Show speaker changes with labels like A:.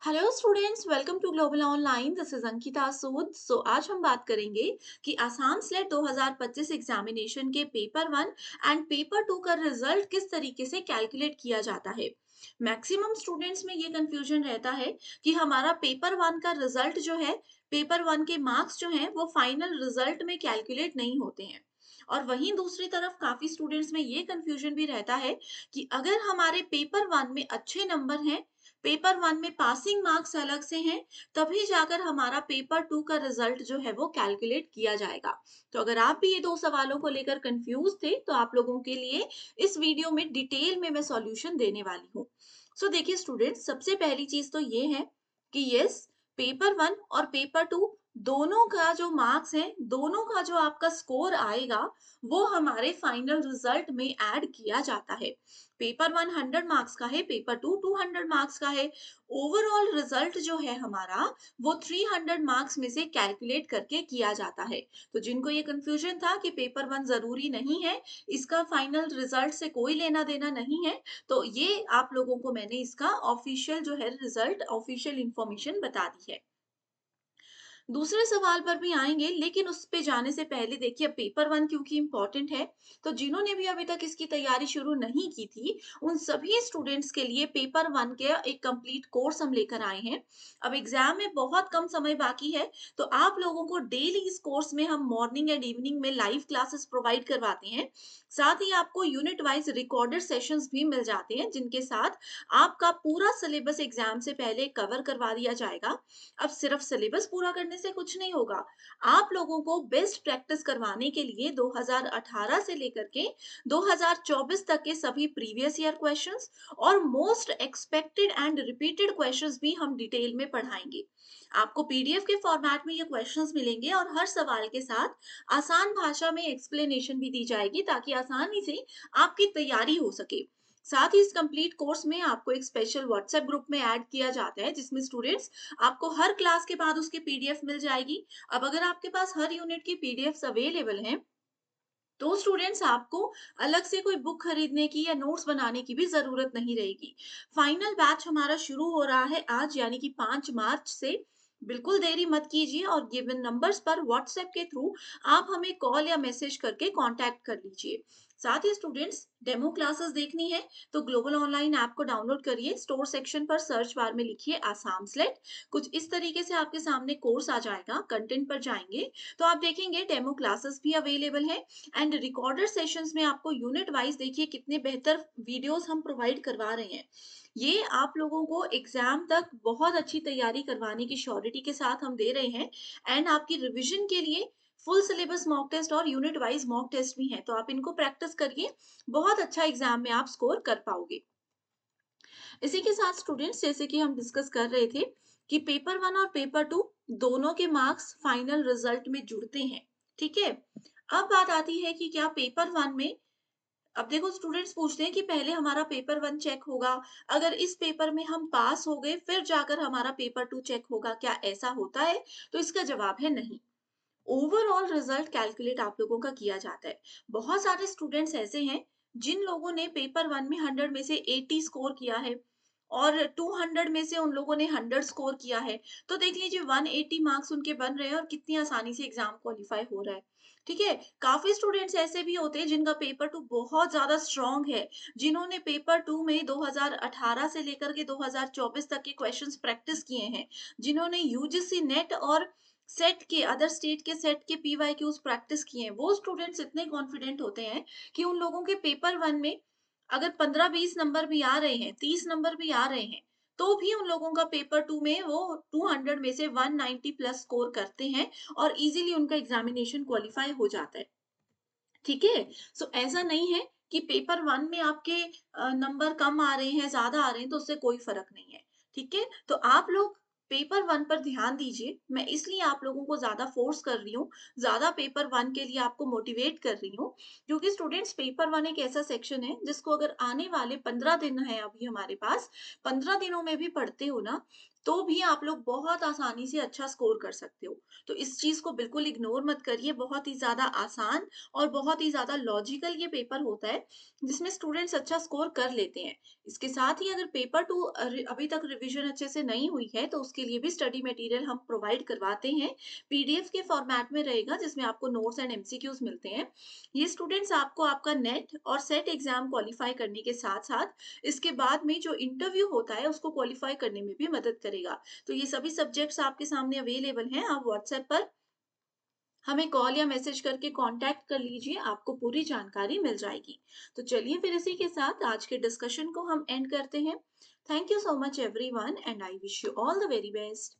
A: Hello students, welcome to global online. This is Ankita Sood. आज हम बात करेंगे कि आसाम स्लेट 2025 एग्जामिनेशन के paper one and paper two का रिजल्ट किस तरीके से कैलकुलेट किया जाता है। मैक्सिमम स्टूडेंट्स में ये कंफ्यूजन रहता है कि हमारा पेपर वन का रिजल्ट जो है, पेपर वन के मार्क्स जो हैं वो फाइनल रिजल्ट में कैलकुलेट नहीं होते हैं। और वहीं दूसरी तरफ काफी स्टूडेंट्स में ये कंफ्यूजन भी रहता है कि अगर हमारे पेपर वन में अच्छे नंबर हैं, पेपर वन में पासिंग मार्क्स अलग से हैं, तभी जाकर हमारा पेपर टू का रिजल्ट जो है वो कैलकुलेट किया जाएगा। तो अगर आप भी ये दो सवालों को लेकर कंफ्यूज थे तो आप लोगों के लिए इस वीडियो में डिटेल में मैं सॉल्यूशन देने वाली हूँ। देखिए स्टूडेंट्स, सबसे पहली चीज तो ये है कि यस, पेपर वन और पेपर टू दोनों का जो मार्क्स है, दोनों का जो आपका स्कोर आएगा वो हमारे फाइनल रिजल्ट में ऐड किया जाता है। पेपर वन 100 मार्क्स का है, पेपर टू 200 मार्क्स का है। ओवरऑल रिजल्ट जो है हमारा वो 300 मार्क्स में से कैलकुलेट करके किया जाता है। तो जिनको ये कंफ्यूजन था कि पेपर वन जरूरी नहीं है, इसका फाइनल रिजल्ट से कोई लेना देना नहीं है, तो ये आप लोगों को मैंने इसका ऑफिशियल जो है रिजल्ट, ऑफिशियल इंफॉर्मेशन बता दी है। दूसरे सवाल पर भी आएंगे, लेकिन उस पे जाने से पहले देखिए, पेपर वन क्योंकि इम्पोर्टेंट है, तो जिन्होंने भी अभी तक इसकी तैयारी शुरू नहीं की थी, उन सभी स्टूडेंट्स के लिए पेपर वन के एक कंप्लीट कोर्स हम लेकर आए हैं। अब एग्जाम में बहुत कम समय बाकी है, तो आप लोगों को डेली इस कोर्स में हम मॉर्निंग एंड इवनिंग में लाइव क्लासेस प्रोवाइड करवाते हैं। साथ ही आपको यूनिट वाइज रिकॉर्डेड सेशंस भी मिल जाते हैं, जिनके साथ आपका पूरा सिलेबस एग्जाम से पहले कवर करवा दिया जाएगा। अब सिर्फ सिलेबस पूरा करने से कुछ नहीं होगा, आप लोगों को बेस्ट प्रैक्टिस करवाने के लिए 2018 से लेकर के 2024 तक के सभी प्रीवियस ईयर क्वेश्चंस और most expected and repeated questions भी हम डिटेल में पढ़ाएंगे। आपको पीडीएफ के फॉर्मेट में ये क्वेश्चंस मिलेंगे और हर सवाल के साथ आसान भाषा में एक्सप्लेनेशन भी दी जाएगी, ताकि आसानी से आपकी तैयारी हो सके। साथ ही इस कंप्लीट कोर्स में आपको एक स्पेशल व्हाट्सएप ग्रुप में ऐड किया जाता है, जिसमें स्टूडेंट्स, आपको हर क्लास के बाद उसकी पीडीएफ मिल जाएगी। अब अगर आपके पास हर यूनिट की पीडीएफ अवेलेबल हैं, तो स्टूडेंट्स आपको अलग से कोई बुक खरीदने की या नोट्स बनाने की भी जरूरत नहीं रहेगी। फाइनल बैच हमारा शुरू हो रहा है आज, यानी कि 5 मार्च से। बिल्कुल देरी मत कीजिए और गिवन नंबर्स पर व्हाट्सएप के थ्रू आप हमें कॉल या मैसेज करके कांटेक्ट कर लीजिए। साथ ही स्टूडेंट्स, डेमो क्लासेस देखनी है तो ग्लोबल ऑनलाइन ऐप को डाउनलोड करिए, स्टोर सेक्शन पर सर्च बार में लिखिए आसाम स्लेट। कुछ इस तरीके से आपके सामने कोर्स आ जाएगा। कंटेंट पर जाएंगे तो आप देखेंगे डेमो क्लासेस भी अवेलेबल है एंड रिकॉर्डेड सेशंस में आपको यूनिट वाइज देखिए कितने बेहतर वीडियोस हम प्रोवाइड करवा रहे हैं। ये आप लोगों को एग्जाम तक बहुत अच्छी तैयारी करवाने की श्योरिटी के साथ हम दे रहे हैं। एंड आपकी रिवीजन के लिए फुल सिलेबस मॉक टेस्ट और यूनिट वाइज मॉक टेस्ट भी है, तो आप इनको प्रैक्टिस करिए। बहुत अच्छा एग्जाम में आप स्कोर कर पाओगे। इसी के साथ स्टूडेंट्स, जैसे कि हम डिस्कस कर रहे थे कि पेपर वन और पेपर टू दोनों के मार्क्स फाइनल रिजल्ट में जुड़ते हैं। ठीक है। अब बात आती है कि क्या पेपर वन में, अब देखो स्टूडेंट्स पूछते हैं कि पहले हमारा पेपर वन चेक होगा, अगर इस पेपर में हम पास हो गए फिर जाकर हमारा पेपर टू चेक होगा, क्या ऐसा होता है? तो इसका जवाब है नहीं। ओवरऑल रिजल्ट कैलकुलेट आप लोगों का किया जाता है। बहुत सारे स्टूडेंट्स ऐसे हैं जिन लोगों ने पेपर वन में 100 में से 80 स्कोर किया है और 200 में से उन लोगों ने 100 स्कोर किया है। तो देख लीजिए 180 मार्क्स उनके बन रहे हैं और कितनी आसानी से एग्जाम क्वालिफाई हो रहा है। ठीक है। काफी स्टूडेंट्स ऐसे भी होते हैं जिनका पेपर टू बहुत ज्यादा स्ट्रांग है, जिन्होंने पेपर टू में 2018 से लेकर के 2024 तक के क्वेश्चंस प्रैक्टिस किए हैं, जिन्होंने यूजीसी नेट और सेट के, अदर स्टेट के सेट के पीवाईक्यूज प्रैक्टिस किए हैं। वो स्टूडेंट्स इतने कॉन्फिडेंट होते हैं कि उन लोगों के पेपर वन में अगर 15-20 नंबर भी आ रहे हैं, 30 नंबर भी आ रहे हैं, तो भी उन लोगों का पेपर टू में वो 200 में से 190 प्लस स्कोर करते हैं और इजीली उनका एग्जामिनेशन क्वालिफाई हो जाता है। ठीक है। ऐसा नहीं है कि पेपर वन में आपके नंबर कम आ रहे हैं, ज्यादा आ रहे हैं, तो उससे कोई फर्क नहीं है। ठीक है। तो आप लोग पेपर 1 पर ध्यान दीजिए। मैं इसलिए आप लोगों को ज़्यादा फ़ोर्स कर रही हूँ, ज़्यादा पेपर 1 के लिए आपको मोटिवेट कर रही हूँ, क्योंकि स्टूडेंट्स पेपर 1 एक ऐसा सेक्शन है जिसको अगर आने वाले 15 दिन हैं अभी हमारे पास, 15 दिनों में भी पढ़ते हो ना, तो भी आप लोग बहुत आसानी से अच्छा स्कोर कर सकते हो। तो इस चीज़ को बिल्कुल इग्नोर मत करिए, बहुत ही ज़्यादा आसान और बहुत ही ज़्यादा लॉजिकल ये पेपर होता है, जिसमें स्टूडेंट्स अच्छा स्कोर कर लेते हैं। इसके साथ ही अगर पेपर 2 अभी तक रिवीजन अच्छे से नहीं हुई है, तो उसके लिए भी स्टडी मटेरियल हम प्रोवाइड करवाते हैं। पीडीएफ के फॉर्मेट में रहेगा, जिसमें आपको नोट्स एंड एमसीक्यूज मिलते हैं। ये स्टूडेंट्स आपको आपका नेट और सेट एग्जाम क्वालिफाई करने के साथ साथ इसके बाद में जो इंटरव्यू होता है उसको क्वालिफाई करने में भी मदद करेगा। तो ये सभी सब्जेक्ट्स आपके सामने अवेलेबल हैं। आप व्हाट्सएप पर हमें कॉल या मैसेज करके कांटेक्ट कर लीजिए, आपको पूरी जानकारी मिल जाएगी। तो चलिए फिर इसी के साथ आज के डिस्कशन को हम एंड करते हैं। Thank you so much everyone and I wish you all the very best.